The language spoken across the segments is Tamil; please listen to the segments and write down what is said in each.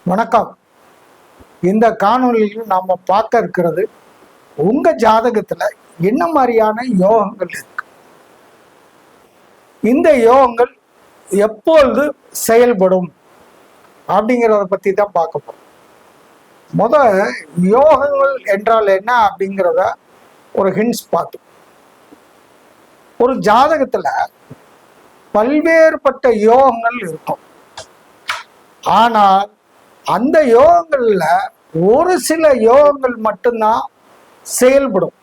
வணக்கம். இந்த காணொலியில் நாம பார்க்க இருக்கிறது, உங்க ஜாதகத்துல என்ன மாதிரியான யோகங்கள் இருக்கு, இந்த யோகங்கள் எப்பொழுது செயல்படும் அப்படிங்கிறத பத்தி தான் பார்க்க போறோம். முத யோகங்கள் என்றால் என்ன அப்படிங்கிறத ஒரு ஹிண்ட்ஸ் பார்த்தோம். ஒரு ஜாதகத்துல பல்வேறுபட்ட யோகங்கள் இருக்கும். ஆனால் அந்த யோகங்கள்ல ஒரு சில யோகங்கள் மட்டும்தான் செயல்படும்.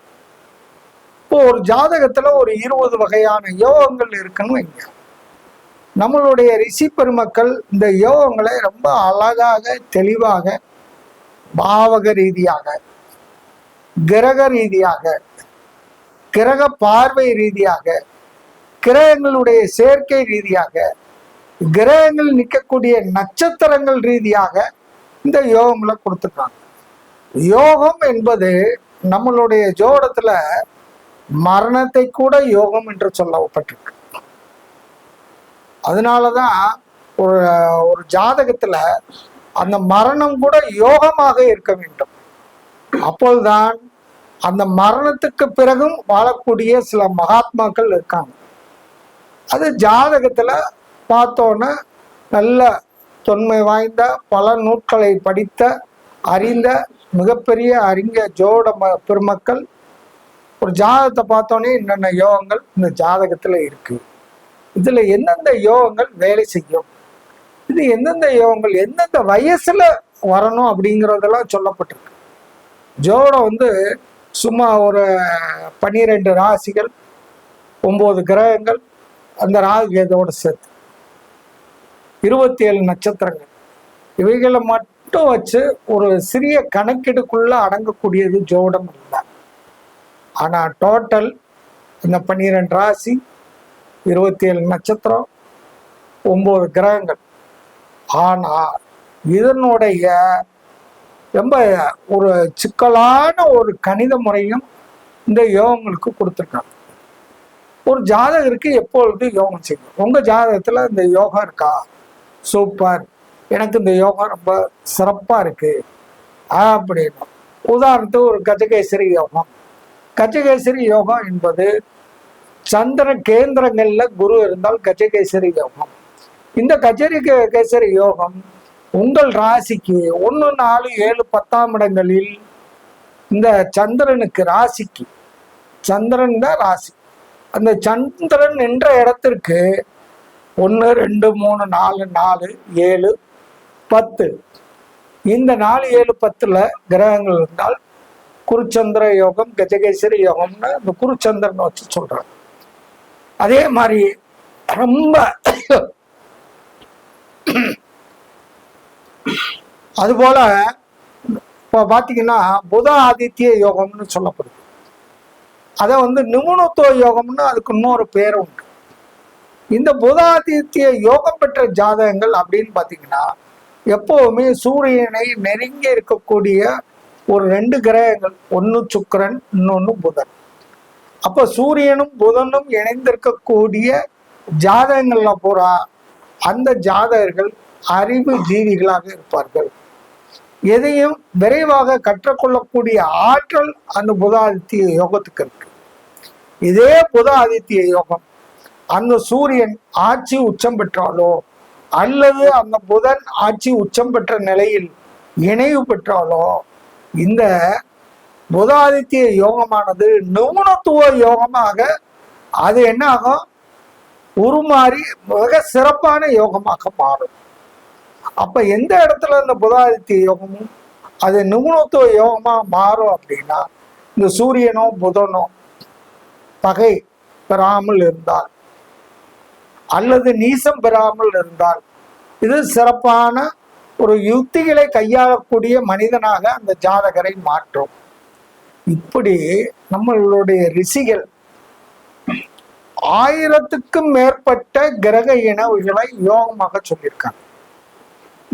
இப்போ ஒரு ஜாதகத்துல ஒரு 20 வகையான யோகங்கள் இருக்குன்னு வைங்க. நம்மளுடைய ரிஷி பெருமக்கள் இந்த யோகங்களை ரொம்ப அழகாக தெளிவாக பாவக ரீதியாக, கிரக ரீதியாக, கிரக பார்வை ரீதியாக, கிரகங்களுடைய சேர்க்கை ரீதியாக, கிரகங்கள் நிற்கக்கூடிய நட்சத்திரங்கள் ரீதியாக இந்த யோகங்களை கொடுத்துருக்காங்க. யோகம் என்பது நம்மளுடைய ஜோடத்துல மரணத்தை கூட யோகம் என்று சொல்லப்பட்டிருக்கு. அதனாலதான் ஒரு ஜாதகத்துல அந்த மரணம் கூட யோகமாக இருக்க வேண்டும். அப்போதுதான் அந்த மரணத்துக்கு பிறகும் வாழக்கூடிய சில மகாத்மாக்கள் இருக்காங்க. அது ஜாதகத்துல பார்த்தோன்னா நல்ல தொன்மை வாய்ந்த பல நூட்களை படித்த அறிந்த மிகப்பெரிய அறிஞர் ஜோட பெருமக்கள் ஒரு ஜாதகத்தை பார்த்தோன்னே என்னென்ன யோகங்கள் இந்த ஜாதகத்துல இருக்கு, இதுல எந்தெந்த யோகங்கள் வேலை செய்யும், இது எந்தெந்த யோகங்கள் எந்தெந்த வயசுல வரணும் அப்படிங்கிறதெல்லாம் சொல்லப்பட்டிருக்கு. ஜோடம் சும்மா ஒரு 12 ராசிகள், 9 கிரகங்கள், அந்த ராகுகேதோட சேர்த்து 27 நட்சத்திரங்கள், இவைகளை மட்டும் வச்சு ஒரு சிறிய கணக்கெடுக்குள்ள அடங்கக்கூடியது ஜோடம் இல்லை. ஆனா டோட்டல் இந்த 12 ராசி, 27 நட்சத்திரம், 9 கிரகங்கள். ஆனா இதனுடைய ரொம்ப ஒரு சிக்கலான ஒரு கணித முறையும் இந்த யோகங்களுக்கு கொடுத்துருக்காங்க. ஒரு ஜாதகருக்கு எப்பொழுது யோகம் செய்யும், உங்க ஜாதகத்துல இந்த யோகம் இருக்கா, சூப்பர், எனக்கு இந்த யோகம் ரொம்ப சிறப்பா இருக்கு அப்படின்னு. உதாரணத்துக்கு ஒரு கஜகேசரி யோகம். கஜகேசரி யோகம் என்பது சந்திர கேந்திரங்கள்ல குரு இருந்தால் கஜகேசரி யோகம். இந்த கஜகேசரி யோகம் உங்கள் ராசிக்கு 1, 4, 7, 10ஆம் இடங்களில் இந்த சந்திரனுக்கு, ராசிக்கு, சந்திரன் தான் ராசி, அந்த சந்திரன் என்ற இடத்திற்கு 1, 2, 3, 4, 4, 7, 10 இந்த 4, 7, 10ல கிரகங்கள் இருந்தால் குருச்சந்திர யோகம், கஜகேசரி யோகம்னு இந்த குருச்சந்திரன் வச்சு சொல்றாங்க. அதே மாதிரி ரொம்ப அதுபோல இப்போ பார்த்தீங்கன்னா புத ஆதித்ய யோகம்னு சொல்லப்படுது. அதை நிபுணத்துவ யோகம்னு அதுக்கு இன்னொரு பேர் உண்டு. இந்த புதாதித்ய யோகம் பெற்ற ஜாதகங்கள் அப்படின்னு பார்த்தீங்கன்னா எப்பவுமே சூரியனை நெருங்கி இருக்கக்கூடிய ஒரு 2 கிரகங்கள், ஒன்று சுக்கிரன், இன்னொன்று புதன். அப்போ சூரியனும் புதனும் இணைந்திருக்கக்கூடிய ஜாதகங்கள்ல பூரா அந்த ஜாதகர்கள் அறிவு ஜீவிகளாக இருப்பார்கள். எதையும் விரைவாக கற்றுக்கொள்ளக்கூடிய ஆற்றல் அந்த புதாதித்ய யோகத்துக்கு இருக்கு. இதே புதாதித்ய யோகம் அந்த சூரியன் ஆட்சி உச்சம் பெற்றாலோ அல்லது அந்த புதன் ஆட்சி உச்சம் பெற்ற நிலையில் இணைவு பெற்றாலோ இந்த புதாதித்ய யோகமானது நிபுணத்துவ யோகமாக அது என்ன ஆகும், உருமாறி மிக சிறப்பான யோகமாக மாறும். அப்ப எந்த இடத்துல இந்த புதாதித்ய யோகமும் அது நிபுணத்துவ யோகமா மாறும் அப்படின்னா, இந்த சூரியனோ புதனோ பகை பெறாமல் இருந்தால் அல்லது நீசம் பெறாமல் இருந்தால் இது சிறப்பான ஒரு யுக்திகளை கையாளக்கூடிய மனிதனாக அந்த ஜாதகரை மாற்றும். இப்படி நம்மளுடைய ரிஷிகள் 1000க்கும் மேற்பட்ட கிரக இனவுகளை யோகமாக சொல்லியிருக்காங்க.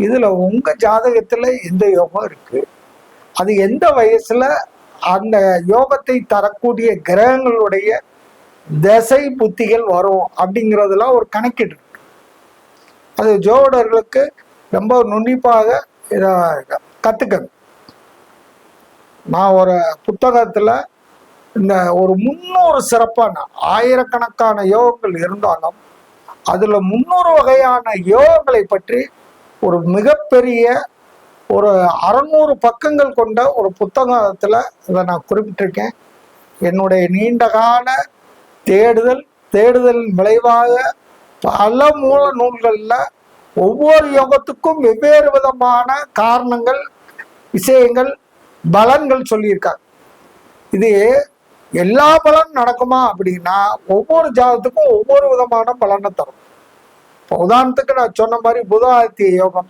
இதுல உங்க ஜாதகத்துல எந்த யோகம் இருக்கு, அது எந்த வயசுல அந்த யோகத்தை தரக்கூடிய கிரகங்களுடைய திசை புத்திகள் வரும் அப்படிங்கிறதுலாம் ஒரு கணக்கீடு இருக்கு. அது ஜோடர்களுக்கு ரொம்ப நுண்ணிப்பாக இதை கற்றுக்கங்க. நான் ஒரு புத்தகத்தில் இந்த ஒரு 300 சிறப்பான ஆயிரக்கணக்கான யோகங்கள் இருந்தாலும் அதில் 300 வகையான யோகங்களை பற்றி ஒரு மிகப்பெரிய ஒரு 600 பக்கங்கள் கொண்ட ஒரு புத்தகத்தில் இதை நான் குறிப்பிட்டிருக்கேன். என்னுடைய நீண்டகால தேடுதல் விளைவாக பல மூல நூல்களில் ஒவ்வொரு யோகத்துக்கும் வெவ்வேறு விதமான காரணங்கள், விஷயங்கள், பலன்கள் சொல்லியிருக்காங்க. இது எல்லா பலன் நடக்குமா அப்படின்னா ஒவ்வொரு ஜாதகத்துக்கும் ஒவ்வொரு விதமான பலனை தரும். இப்போ உதாரணத்துக்கு நான் சொன்ன மாதிரி புத ஆதித்ய யோகம்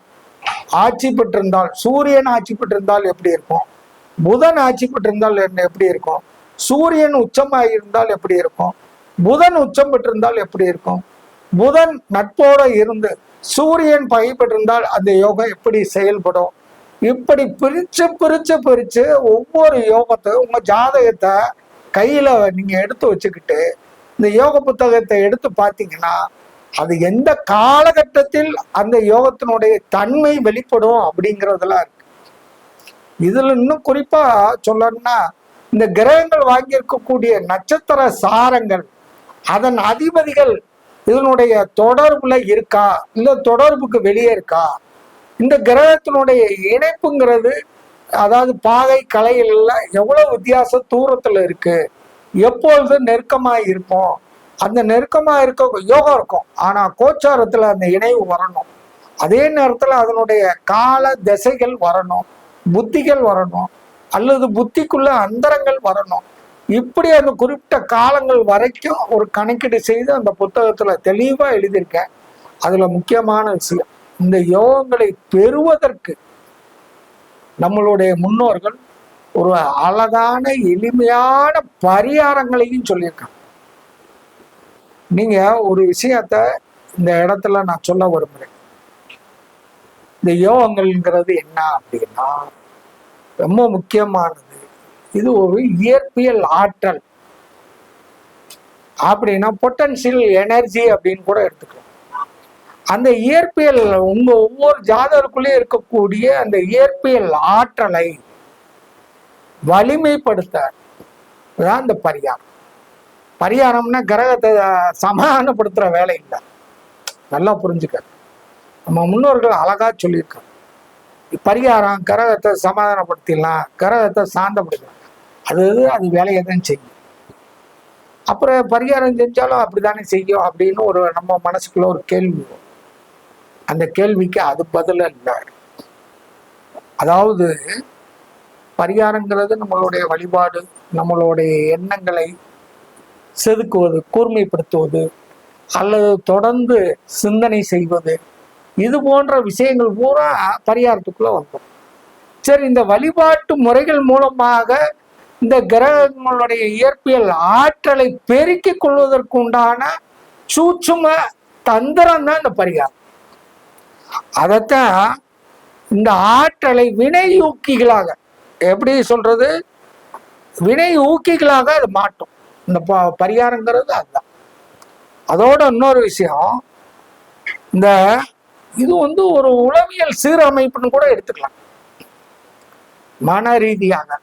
ஆட்சி பெற்றிருந்தால், சூரியன் ஆட்சி பெற்றிருந்தால் எப்படி இருக்கும், புதன் ஆட்சி பெற்றிருந்தால் எப்படி இருக்கும், சூரியன் உச்சமாக இருந்தால் எப்படி இருக்கும், புதன் உச்சம் பெற்றிருந்தால் எப்படி இருக்கும், புதன் நட்போட இருந்து சூரியன் பகை பெற்றிருந்தால் அந்த யோகம் எப்படி செயல்படும், இப்படி பிரிச்சு ஒவ்வொரு யோகத்தை உங்க ஜாதகத்தை கையில நீங்க எடுத்து வச்சுக்கிட்டு இந்த யோக புத்தகத்தை எடுத்து பார்த்தீங்கன்னா அது எந்த காலகட்டத்தில் அந்த யோகத்தினுடைய தன்மை வெளிப்படும் அப்படிங்கிறதுலாம் இருக்கு. இதுல இன்னும் குறிப்பா சொல்லணும்னா இந்த கிரகங்கள் வாங்கியிருக்கக்கூடிய நட்சத்திர சாரங்கள், அதன் அதிபதிகள் இதனுடைய தொடர்புல இருக்கா, இல்ல தொடர்புக்கு வெளியே இருக்கா, இந்த கிரகத்தினுடைய இணைப்புங்கிறது, அதாவது பாகை கலைகள்ல எவ்வளவு வித்தியாச தூரத்துல இருக்கு, எப்பொழுது நெருக்கமா இருக்கும், அந்த நெருக்கமா இருக்க யோகம் இருக்கும், ஆனா கோச்சாரத்துல அந்த இணைவு வரணும், அதே நேரத்துல அதனுடைய கால திசைகள் வரணும், புத்திகள் வரணும், அல்லது புத்திக்குள்ள அந்தரங்கள் வரணும். இப்படி அந்த குறிப்பிட்ட காலங்கள் வரைக்கும் ஒரு கணக்கீடு செய்து அந்த புத்தகத்துல தெளிவா எழுதியிருக்கேன். அதுல முக்கியமான விஷயம், இந்த யோகங்களை பெறுவதற்கு நம்மளுடைய முன்னோர்கள் ஒரு அழகான எளிமையான பரிகாரங்களையும் சொல்லியிருக்காங்க. நீங்க ஒரு விஷயத்த இந்த இடத்துல நான் சொல்ல விரும்புறேன். இந்த யோகங்கள்ங்கிறது என்ன அப்படின்னா ரொம்ப முக்கியமானது. இது ஒரு இயற்பியல் ஆற்றல் அப்படின்னா பொட்டன்சியல் எனர்ஜி அப்படின்னு கூட எடுத்துக்கலாம். அந்த இயற்பியல் உங்க ஒவ்வொரு ஜாதகருக்குள்ளே இருக்கக்கூடிய அந்த இயற்பியல் ஆற்றலை வலிமைப்படுத்த தான் இந்த பரிகாரம். பரிகாரம்னா கிரகத்தை சமாதானப்படுத்துற வேலை இல்லை. நல்லா புரிஞ்சுக்க, நம்ம முன்னோர்கள் அழகா சொல்லியிருக்காங்க. பரிகாரம் கிரகத்தை சமாதானப்படுத்திடலாம், கிரகத்தை சாந்தப்படுத்தலாம், அது வேலையை தான் செய்யும். அப்புறம் பரிகாரம் செஞ்சாலும் அப்படித்தானே செய்யும் அப்படின்னு ஒரு நம்ம மனசுக்குள்ள ஒரு கேள்வி வரும். அந்த கேள்விக்கு அது பதில் இல்லை. அதாவது பரிகாரங்கிறது நம்மளுடைய வழிபாடு, நம்மளுடைய எண்ணங்களை செதுக்குவது, கூர்மைப்படுத்துவது, அல்லது தொடர்ந்து சிந்தனை செய்வது, இது போன்ற விஷயங்கள் பூரா பரிகாரத்துக்குள்ள வந்துடும். சரி, இந்த வழிபாட்டு முறைகள் மூலமாக இந்த கிரகங்களுடைய இயற்பியல் ஆற்றலை பெருக்கிக் கொள்வதற்கு உண்டான சூட்சும தந்திரம் தான் இந்த பரிகாரம். அதைத்தான் இந்த ஆற்றலை வினை ஊக்கிகளாக, எப்படி சொல்றது, வினை ஊக்கிகளாக அது மாட்டும் இந்த பரிகாரங்கிறது. அதுதான். அதோட இன்னொரு விஷயம், இந்த இது ஒரு உளவியல் சீரமைப்புன்னு கூட எடுத்துக்கலாம். மன ரீதியாக,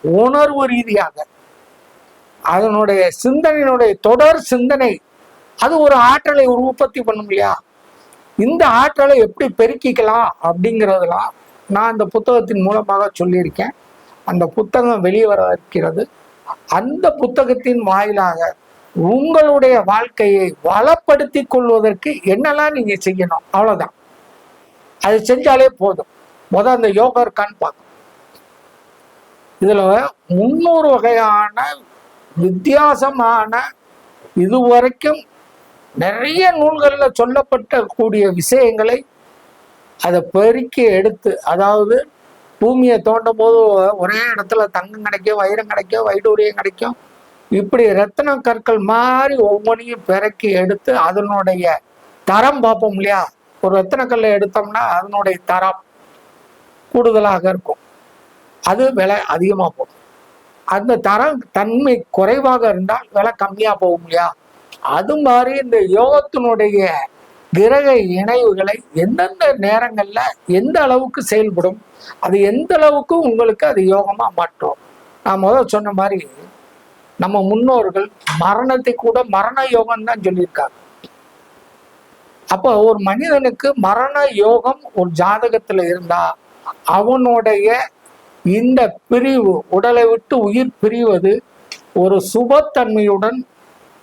உணர்வு ரீதியாக, அதனுடைய சிந்தனையினுடைய தொடர் சிந்தனை, அது ஒரு ஆற்றலை உற்பத்தி பண்ணும் இல்லையா? இந்த ஆற்றலை எப்படி பெருக்கிக்கலாம் அப்படிங்கிறதுலாம் நான் இந்த புத்தகத்தின் மூலமாக சொல்லியிருக்கேன். அந்த புத்தகம் வெளியே வர இருக்கிறது. அந்த புத்தகத்தின் வாயிலாக உங்களுடைய வாழ்க்கையை வளப்படுத்தி கொள்வதற்கு என்னெல்லாம் நீங்க செய்யணும், அவ்வளவுதான். அது செஞ்சாலே போதும். முதல் அந்த யோகா இருக்கான்னு பார்க்கணும். இதுல 300 வகையான வித்தியாசமான, இதுவரைக்கும் நிறைய நூல்கள்ல சொல்லப்பட்ட கூடிய விஷயங்களை அதை பெருக்கி எடுத்து, அதாவது பூமியை தோண்டும் போது ஒரே இடத்துல தங்கம் கிடைக்கும், வைரம் கிடைக்கும், வைடூரியம் கிடைக்கும், இப்படி ரத்தின கற்கள் மாதிரி ஒவ்வொன்றையும் பிறக்கி எடுத்து அதனுடைய தரம் பார்ப்போம் இல்லையா? ஒரு ரத்தின கல்லை எடுத்தோம்னா அதனுடைய தரம் கூடுதலாக இருக்கும், அது விலை அதிகமாக போகும். அந்த தரம் தன்மை குறைவாக இருந்தால் விலை கம்மியாக போகும் இல்லையா? அது மாதிரி இந்த யோகத்தினுடைய கிரக இணைவுகளை எந்தெந்த நேரங்கள்ல எந்த அளவுக்கு செயல்படும், அது எந்த அளவுக்கு உங்களுக்கு அது யோகமா மாற்றும். நான் முதல் சொன்ன மாதிரி நம்ம முன்னோர்கள் மரணத்தை கூட மரண யோகம் தான் சொல்லியிருக்காங்க. அப்போ ஒரு மனிதனுக்கு மரண யோகம் ஒரு ஜாதகத்துல இருந்தா அவனுடைய இந்த பிரிவு, உடலை விட்டு உயிர் பிரிவது ஒரு சுபத்தன்மையுடன்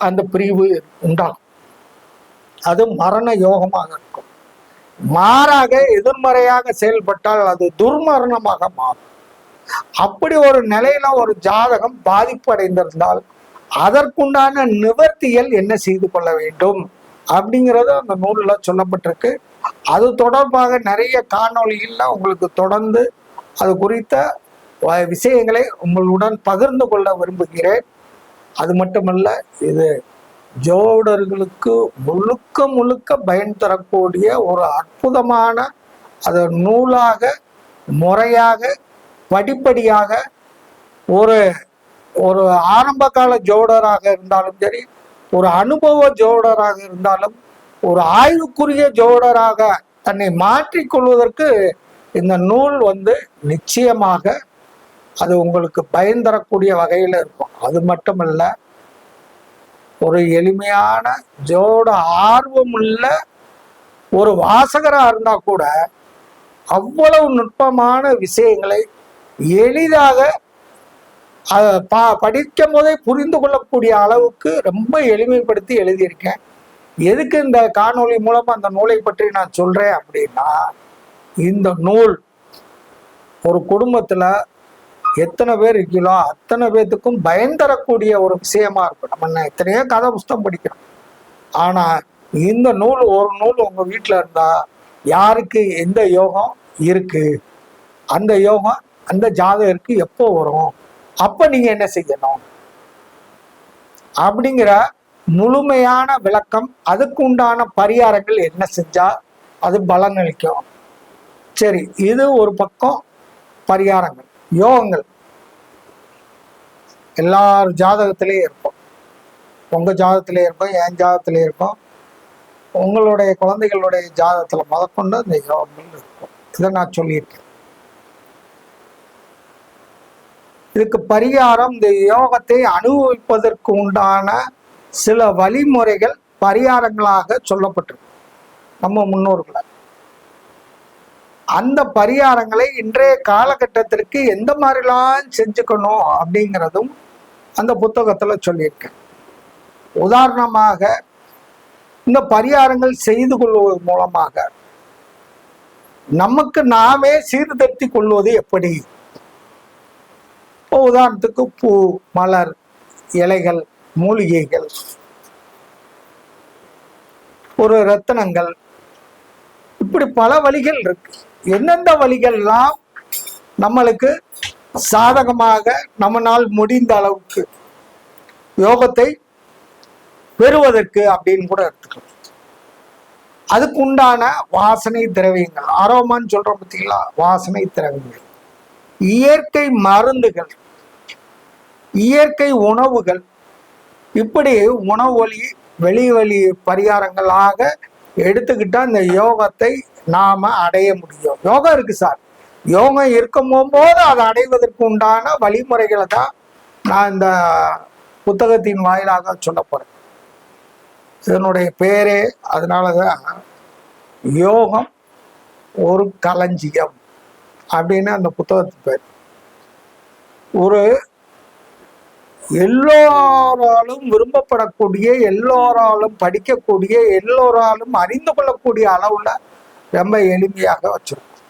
அந்த பிரிவு உண்டாகும். அது மரண யோகமாக இருக்கும். மாறாக எதிர்மறையாக செயல்பட்டால் அது துர்மரணமாக மாறும். அப்படி ஒரு நிலையில ஒரு ஜாதகம் பாதிப்பு அடைந்திருந்தால் அதற்குண்டான நிவர்த்திகள் என்ன செய்து கொள்ள வேண்டும் அப்படிங்கிறது அந்த நூல்ல சொல்லப்பட்டிருக்கு. அது தொடர்பாக நிறைய காணொளிகள்ல உங்களுக்கு தொடர்ந்து அது குறித்த விஷயங்களை உங்களுடன் பகிர்ந்து கொள்ள விரும்புகிறேன். அது மட்டுமல்ல, இது ஜோடர்களுக்கு முழுக்க முழுக்க பயன் தரக்கூடிய ஒரு அற்புதமான அது நூலாக முறையாக படிப்படியாக ஒரு ஒரு ஆரம்ப கால ஜோடராக இருந்தாலும் சரி, ஒரு அனுபவ ஜோடராக இருந்தாலும், ஒரு ஆய்வுக்குரிய ஜோடராக தன்னை மாற்றிக்கொள்வதற்கு இந்த நூல் நிச்சயமாக அது உங்களுக்கு பயன் தரக்கூடிய வகையில் இருக்கும். அது மட்டுமல்ல, ஒரு எளிமையான ஜோட ஆர்வமுள்ள ஒரு வாசகராக இருந்தா கூட அவ்வளவு நுட்பமான விஷயங்களை எளிதாக படிக்கும் போதே புரிந்து கொள்ளக்கூடிய அளவுக்கு ரொம்ப எளிமைப்படுத்தி எழுதியிருக்கேன். எதுக்கு இந்த காணொளி மூலமா அந்த நூலை பற்றி நான் சொல்றேன் அப்படின்னா, இந்த நூல் ஒரு குடும்பத்துல எத்தனை பேர் இருக்கீங்களோ அத்தனை பேர்த்துக்கும் பயன் தரக்கூடிய ஒரு விஷயமா இருக்கும். நம்ம எத்தனையோ கதை புஸ்தகம் படிக்கிறோம், ஆனா இந்த நூல் ஒரு நூல் உங்க வீட்டுல இருந்தா யாருக்கு எந்த யோகம் இருக்கு, அந்த யோகம் அந்த ஜாதகருக்கு எப்போ வரும், அப்ப நீங்க என்ன செய்யணும் அப்படிங்கிற முழுமையான விளக்கம், அதுக்கு உண்டான பரிகாரங்கள் என்ன செஞ்சா அது பலன் அளிக்கும். சரி, இது ஒரு பக்கம் பரிகாரங்கள். யோகங்கள் எல்லார் ஜாதகத்திலேயே இருக்கும். உங்க ஜாதகத்திலே இருக்கும், என் ஜாதகத்திலே இருக்கும், உங்களுடைய குழந்தைகளுடைய ஜாதகத்துல முதற்கொண்டு இந்த யோகங்கள் இருக்கும். இதை நான் சொல்லியிருக்கேன். இதுக்கு பரிகாரம், இந்த யோகத்தை அனுபவிப்பதற்கு உண்டான சில வழிமுறைகள் பரிகாரங்களாக சொல்லப்பட்டிருக்கு நம்ம முன்னோர்களால். அந்த பரிகாரங்களை இன்றைய காலகட்டத்திற்கு எந்த மாதிரிலாம் செஞ்சுக்கணும் அப்படிங்கிறதும் அந்த புத்தகத்துல சொல்லியிருக்கேன். உதாரணமாக, இந்த பரிகாரங்கள் செய்து கொள்வதன் மூலமாக நமக்கு நாமே சீர்திருத்தி கொள்வது எப்படி? உதாரணத்துக்கு பூ, மலர், இலைகள், மூலிகைகள், ஒரு ரத்தினங்கள், இப்படி பல வழிகள் இருக்கு. எந்தெந்த வழிகள்லாம் நம்மளுக்கு சாதகமாக நம்மளால் முடிந்த அளவுக்கு யோகத்தை பெறுவதற்கு அப்படின்னு கூட எடுத்துக்கலாம். அதுக்கு உண்டான வாசனை திரவியங்கள், அரோமான்னு சொல்றோம் பார்த்தீங்களா, வாசனை திரவியங்கள், இயற்கை மருந்துகள், இயற்கை உணவுகள், இப்படி உணவு வழி வெளி வழி பரிகாரங்களாக எடுத்துக்கிட்டா இந்த யோகத்தை நாம அடைய முடியும். யோகம் இருக்கு சார், யோகம் இருக்கும் போது அதை அடைவதற்கு உண்டான வழிமுறைகளை தான் நான் இந்த புத்தகத்தின் வாயிலாக சொல்ல போறேன். இதனுடைய பேரே அதனாலதான் யோகம் ஒரு களஞ்சியம் அப்படின்னு அந்த புத்தகத்துக்கு பேர். ஒரு எல்லோராலும் விரும்பப்படக்கூடிய, எல்லோராலும் படிக்கக்கூடிய, எல்லோராலும் அறிந்து கொள்ளக்கூடிய அளவுல ரொம்ப எளிமையாக வச்சிருக்கோம்.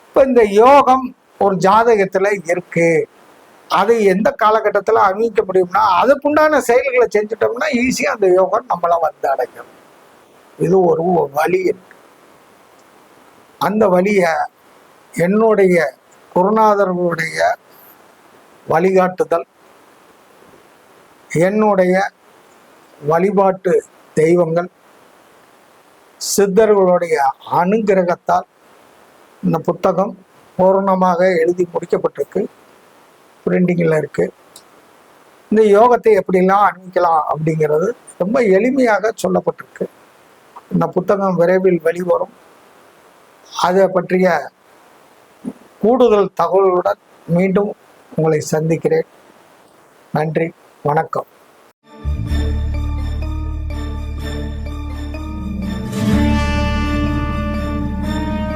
இப்ப இந்த யோகம் ஒரு ஜாதகத்துல இருக்கு, அதை எந்த காலகட்டத்தில் அணிவிக்க முடியும்னா அதுக்குண்டான செயல்களை செஞ்சுட்டோம்னா ஈஸியா அந்த யோகம் நம்மள அடையும். இது ஒரு வழி. அந்த வழிய என்னுடைய குருநாதர்களுடைய வழிகாட்டுதல், என்னுடைய வழிபாட்டு தெய்வங்கள், சித்தர்களுடைய அனுகிரகத்தால் இந்த புத்தகம் பூர்ணமாக எழுதி முடிக்கப்பட்டிருக்கு, பிரிண்டிங்கில் இருக்கு. இந்த யோகத்தை எப்படிலாம் அணிவிக்கலாம் அப்படிங்கிறது ரொம்ப எளிமையாக சொல்லப்பட்டிருக்கு. இந்த புத்தகம் விரைவில் வெளிவரும். அதை பற்றிய கூடுதல் தகவலுடன் மீண்டும் உங்களை சந்திக்கிறேன். நன்றி, வணக்கம்.